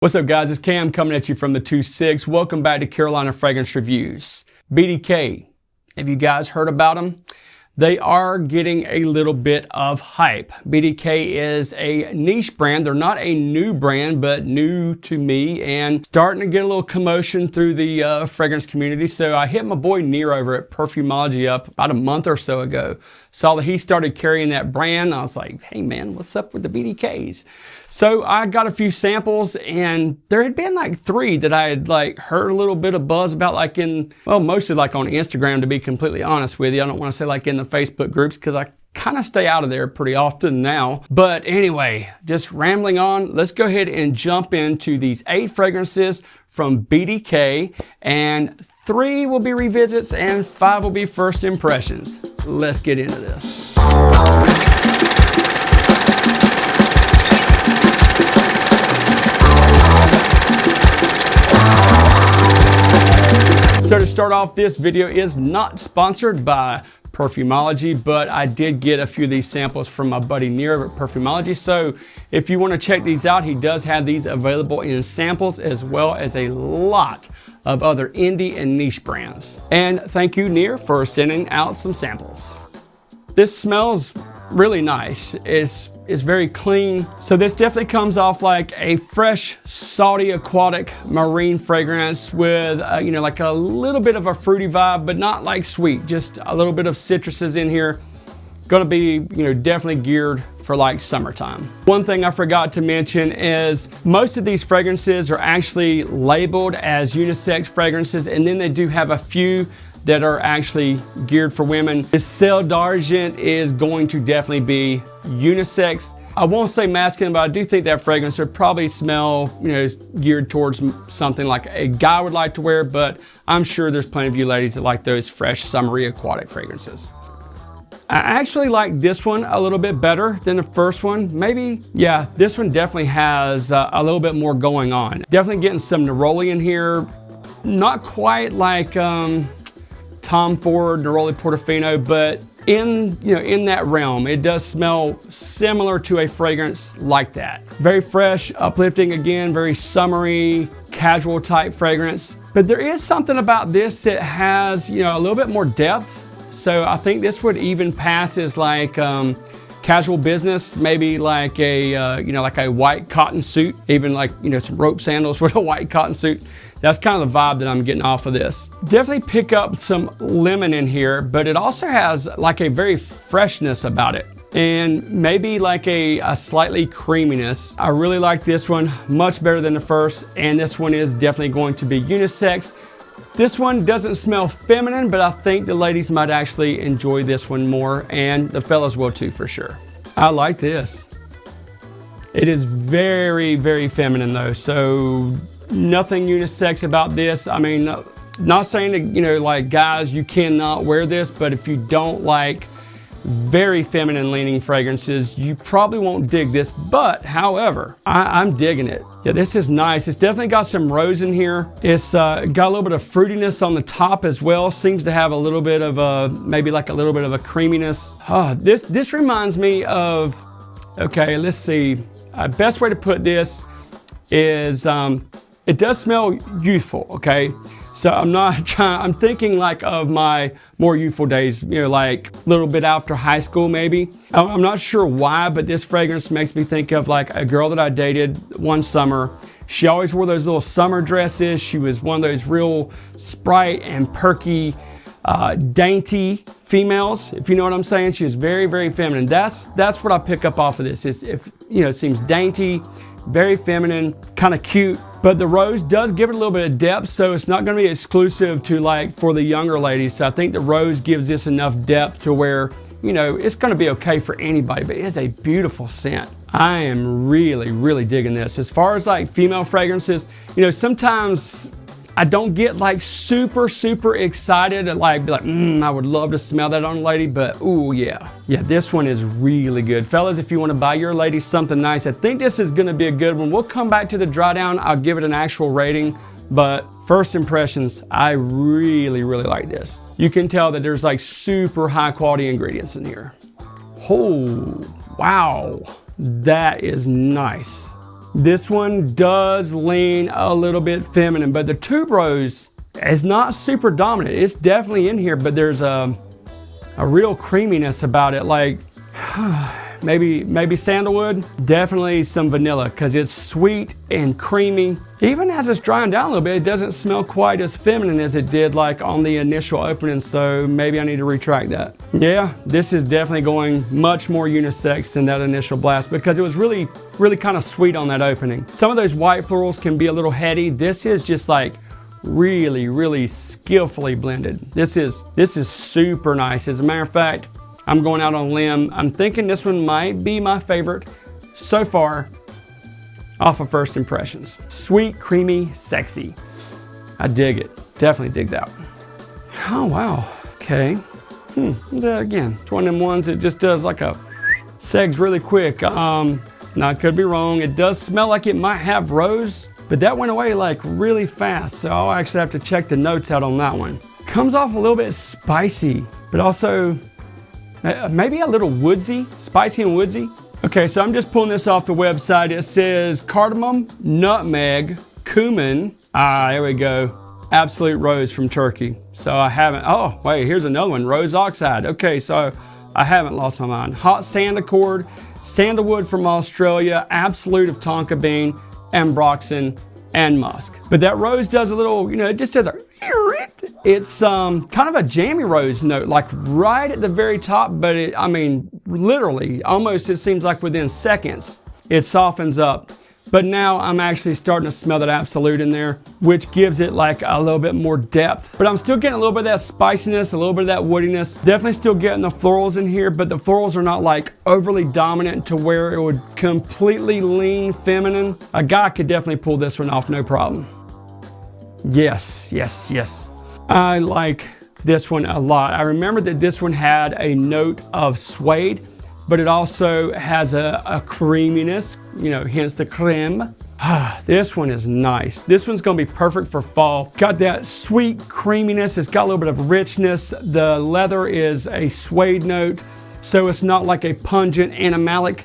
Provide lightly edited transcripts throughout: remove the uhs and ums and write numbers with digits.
What's up, guys? It's Cam coming at you from the 2-6. Welcome back to Carolina Fragrance Reviews. BDK, have you guys heard about them? They are getting a little bit of hype. BDK is a niche brand. They're not a new brand, but new to me and starting to get a little commotion through the fragrance community. So I hit my boy Near over at Parfumology up about a month or so ago. Saw that he started carrying that brand. I was like, hey man, what's up with the BDKs? So I got a few samples and there had been like 3 that I had heard a little bit of buzz about, mostly on Instagram, to be completely honest with you. I don't want to say in the Facebook groups because I kind of stay out of there pretty often now. But anyway, just rambling on, let's go ahead and jump into these 8 fragrances from BDK, and 3 will be revisits and 5 will be first impressions. Let's get into this. So to start off, this video is not sponsored by Parfumology, but I did get a few of these samples from my buddy Near at Parfumology. So if you want to check these out, he does have these available in samples as well as a lot of other indie and niche brands. And thank you, Near, for sending out some samples. This smells really nice. It's very clean. So this definitely comes off like a fresh, salty, aquatic marine fragrance with a little bit of a fruity vibe, but not like sweet, just a little bit of citruses in here. Gonna be, definitely geared for summertime. One thing I forgot to mention is most of these fragrances are actually labeled as unisex fragrances, and then they do have a few that are actually geared for women. This Ciel d'Argent is going to definitely be unisex. I won't say masculine, but I do think that fragrance would probably smell, is geared towards something like a guy would like to wear, but I'm sure there's plenty of you ladies that like those fresh, summery, aquatic fragrances. I actually like this one a little bit better than the first one. Maybe, yeah, this one definitely has a little bit more going on. Definitely getting some neroli in here. Not quite like Tom Ford, Neroli Portofino, but in that realm. It does smell similar to a fragrance like that. Very fresh, uplifting again, very summery, casual type fragrance. But there is something about this that has, a little bit more depth. So I think this would even pass as casual business, maybe like a white cotton suit, even some rope sandals with a white cotton suit. That's kind of the vibe that I'm getting off of this. Definitely pick up some lemon in here, but it also has a very freshness about it, and maybe a slightly creaminess. I really like this one, much better than the first, and this one is definitely going to be unisex. This one doesn't smell feminine, but I think the ladies might actually enjoy this one more, and the fellas will too for sure. I like this. It is very, very feminine though, so nothing unisex about this. I mean, not saying that, guys, you cannot wear this, but if you don't like very feminine leaning fragrances, you probably won't dig this. But however, I'm digging it. Yeah, this is nice. It's definitely got some rose in here. It's got a little bit of fruitiness on the top as well. Seems to have a little bit of maybe a little bit of a creaminess. This reminds me of, okay, let's see. Best way to put this is, it does smell youthful, okay? So I'm thinking of my more youthful days, a little bit after high school maybe. I'm not sure why, but this fragrance makes me think of a girl that I dated one summer. She always wore those little summer dresses. She was one of those real sprite and perky, dainty females, if you know what I'm saying. She was very, very feminine. That's what I pick up off of this. It seems dainty, very feminine, kind of cute. But the rose does give it a little bit of depth, so it's not going to be exclusive to for the younger ladies. So I think the rose gives this enough depth to where, it's going to be okay for anybody, but it is a beautiful scent. I am really, really digging this. As far as female fragrances, sometimes I don't get super, super excited to be I would love to smell that on a lady, but ooh, yeah. Yeah, this one is really good. Fellas, if you want to buy your lady something nice, I think this is going to be a good one. We'll come back to the dry down. I'll give it an actual rating, but first impressions, I really, really like this. You can tell that there's super high quality ingredients in here. Oh, wow. That is nice. This one does lean a little bit feminine, but the tuberose is not super dominant. It's definitely in here, but there's a real creaminess about it, like maybe sandalwood, definitely some vanilla, because it's sweet and creamy. Even as it's drying down a little bit, it doesn't smell quite as feminine as it did like on the initial opening, so maybe I need to retract that. Yeah, this is definitely going much more unisex than that initial blast, because it was really kind of sweet on that opening. Some of those white florals can be a little heady. This is just like really skillfully blended. This is super nice. As a matter of fact, I'm going out on a limb. I'm thinking this one might be my favorite so far off of first impressions. Sweet, creamy, sexy. I dig it. Definitely dig that. Oh, wow. Okay. Again, it's one of them ones that just does like a segs really quick. Now, I could be wrong. It does smell like it might have rose, but that went away like really fast. So I'll actually have to check the notes out on that one. Comes off a little bit spicy, but also maybe a little woodsy, spicy and woodsy. Okay, so I'm just pulling this off the website. It says cardamom, nutmeg, cumin. There we go. Absolute Rose from Turkey. So I haven't, oh wait, here's another one, rose oxide. Okay, so I haven't lost my mind. Hot sandalwood, sandalwood from Australia, Absolute of tonka bean, ambroxan, and musk. But that rose does a little, it just does a, it's kind of a jammy rose note, like right at the very top, but I mean, literally, almost it seems like within seconds, it softens up. But now I'm actually starting to smell that Absolute in there, which gives it like a little bit more depth. But I'm still getting a little bit of that spiciness, a little bit of that woodiness. Definitely still getting the florals in here, but the florals are not like overly dominant to where it would completely lean feminine. A guy could definitely pull this one off, no problem. Yes. I like this one a lot. I remember that this one had a note of suede, but it also has a creaminess, hence the creme. This one is nice. This one's gonna be perfect for fall. Got that sweet creaminess. It's got a little bit of richness. The leather is a suede note, so it's not like a pungent animalic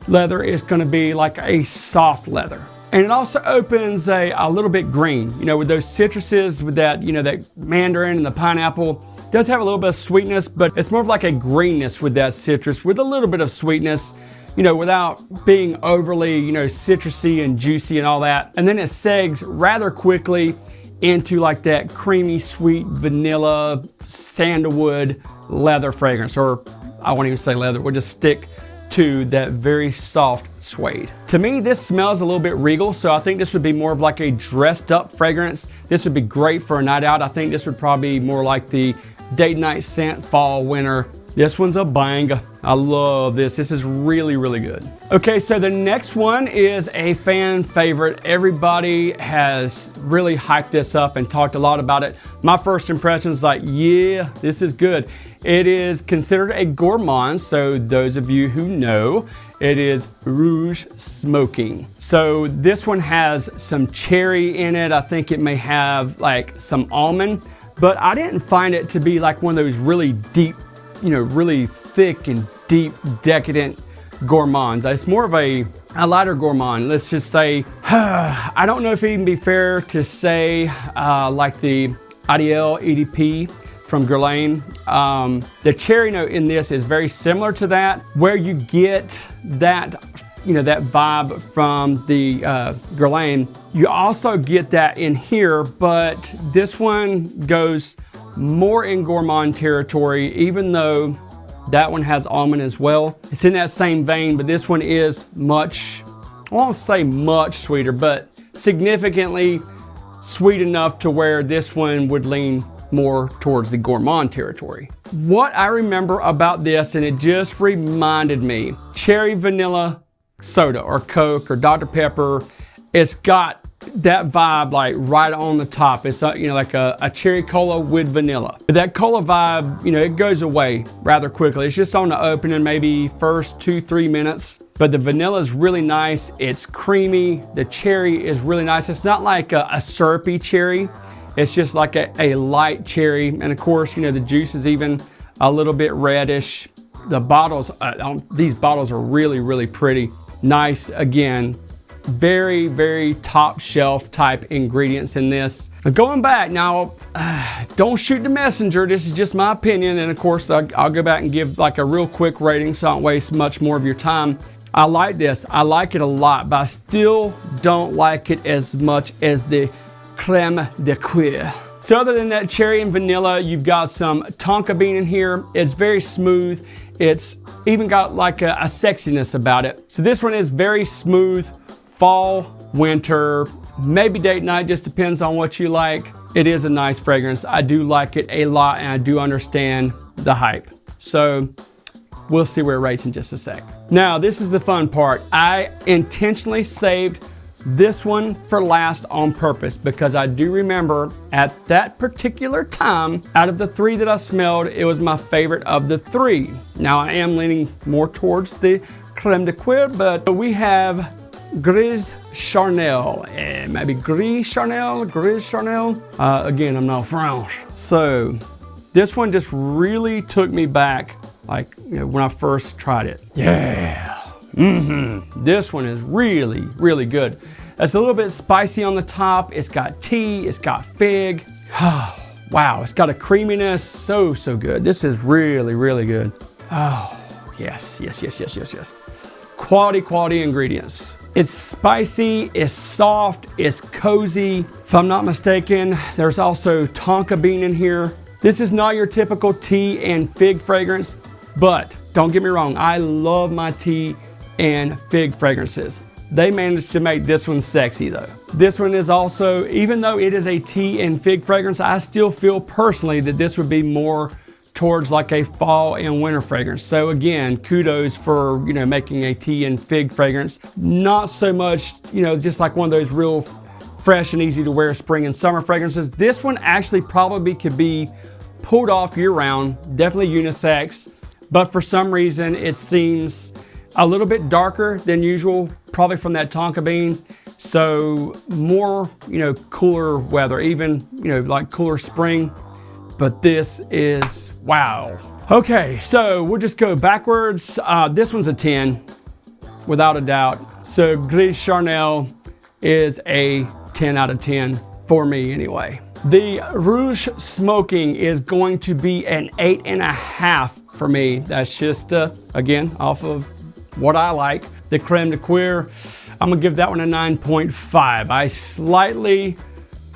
leather. It's gonna be like a soft leather. And it also opens a little bit green, with those citruses, with that, that mandarin and the pineapple. It does have a little bit of sweetness, but it's more of like a greenness with that citrus, with a little bit of sweetness, without being overly, citrusy and juicy and all that. And then it segs rather quickly into like that creamy, sweet vanilla, sandalwood, leather fragrance, or I won't even say leather, we'll just stick to that very soft suede. To me, this smells a little bit regal, so I think this would be more of like a dressed up fragrance. This would be great for a night out. I think this would probably be more like the date night scent, fall, winter. This one's a banger. I love this. This is really good. Okay, so the next one is a fan favorite. Everybody has really hyped this up and talked a lot about it. My first impression is like, yeah, this is good. It is considered a gourmand, so those of you who know, it is Rouge Smoking. So this one has some cherry in it. I think it may have like some almond, but I didn't find it to be like one of those really deep, really thick and deep, decadent gourmands. It's more of a lighter gourmand. Let's just say, I don't know if it'd even be fair to say like the Adiel EDP from Guerlain. The cherry note in this is very similar to that, where you get that, that vibe from the Guerlain. You also get that in here, but this one goes more in gourmand territory, even though that one has almond as well. It's in that same vein, but this one is much, I won't say much sweeter, but significantly sweet enough to where this one would lean more towards the gourmand territory. What I remember about this, and it just reminded me, cherry vanilla soda or Coke or Dr. Pepper. It's got that vibe like right on the top. It's like a cherry cola with vanilla. But that cola vibe, it goes away rather quickly. It's just on the opening, maybe first 2-3 minutes. But the vanilla is really nice. It's creamy. The cherry is really nice. It's not like a syrupy cherry. It's just like a light cherry. And of course, the juice is even a little bit reddish. The bottles, these bottles are really pretty. Nice, again, very, very top shelf type ingredients in this. Going back now, don't shoot the messenger. This is just my opinion. And of course, I'll go back and give like a real quick rating so I don't waste much more of your time. I like this. I like it a lot, but I still don't like it as much as the Creme de Cuir. So other than that cherry and vanilla, you've got some tonka bean in here. It's very smooth. It's even got like a sexiness about it. So this one is very smooth, fall, winter, maybe date night, just depends on what you like. It is a nice fragrance. I do like it a lot, and I do understand the hype. So we'll see where it rates in just a sec. Now, this is the fun part. I intentionally saved this one for last on purpose because I do remember at that particular time, out of the three that I smelled, it was my favorite of the three. Now I am leaning more towards the Creme de Cuir, but we have Gris Charnel, maybe Gris Charnel. Again, I'm not French. So this one just really took me back, like, you know, when I first tried it. Yeah. This one is really, really good. It's a little bit spicy on the top. It's got tea, it's got fig. Wow, it's got a creaminess, so good. This is really, really good. Oh, yes. Quality ingredients. It's spicy, it's soft, it's cozy. If I'm not mistaken, there's also tonka bean in here. This is not your typical tea and fig fragrance, but don't get me wrong, I love my tea and fig fragrances. They managed to make this one sexy though. This one is also, even though it is a tea and fig fragrance, I still feel personally that this would be more towards like a fall and winter fragrance. So again, kudos for, you know, making a tea and fig fragrance. Not so much, you know, just like one of those real fresh and easy to wear spring and summer fragrances. This one actually probably could be pulled off year round, definitely unisex, but for some reason it seems a little bit darker than usual, probably from that tonka bean. So more, you know, cooler weather, even, you know, like cooler spring. But this is, wow. Okay, so we'll just go backwards. This one's a 10, without a doubt. So Gris Charnel is a 10 out of 10 for me anyway. The Rouge Smoking is going to be an 8.5 for me. That's just, again, off of what I like. The Creme de Cuir, I'm gonna give that one a 9.5. I slightly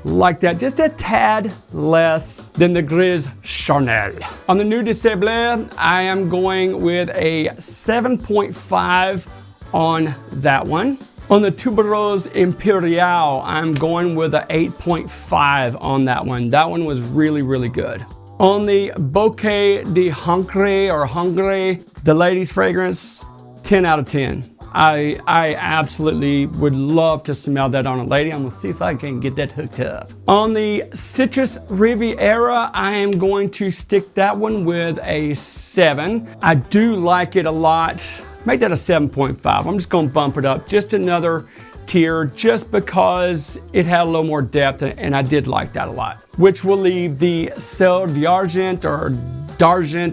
like that, just a tad less than the Gris Charnel. On the Nude de Cible, I am going with a 7.5 on that one. On the Tuberose Imperial, I'm going with a 8.5 on that one. That one was really, really good. On the Bouquet de Hongre, the ladies fragrance, 10 out of 10. I absolutely would love to smell that on a lady. I'm gonna see if I can get that hooked up. On the Citrus Riviera, I am going to stick that one with a 7. I do like it a lot. Make that a 7.5. I'm just gonna bump it up just another tier just because it had a little more depth and I did like that a lot. Which will leave the Ciel d'Argent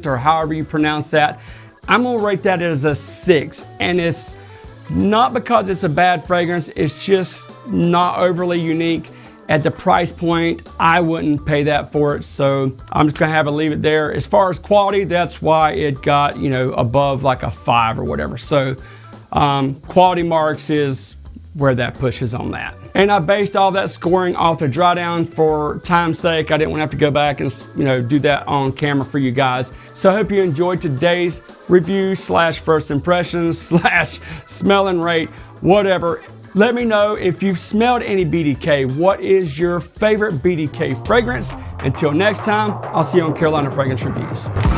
or however you pronounce that. I'm gonna rate that as a 6, and it's not because it's a bad fragrance, it's just not overly unique. At the price point, I wouldn't pay that for it, so I'm just gonna have to leave it there. As far as quality, that's why it got, you know, above like a 5 or whatever. So quality marks is where that pushes on that. And I based all that scoring off the dry down for time's sake. I didn't want to have to go back and, you know, do that on camera for you guys. So I hope you enjoyed today's review / first impressions / smell and rate, whatever. Let me know if you've smelled any BDK. What is your favorite BDK fragrance? Until next time, I'll see you on Carolina Fragrance Reviews.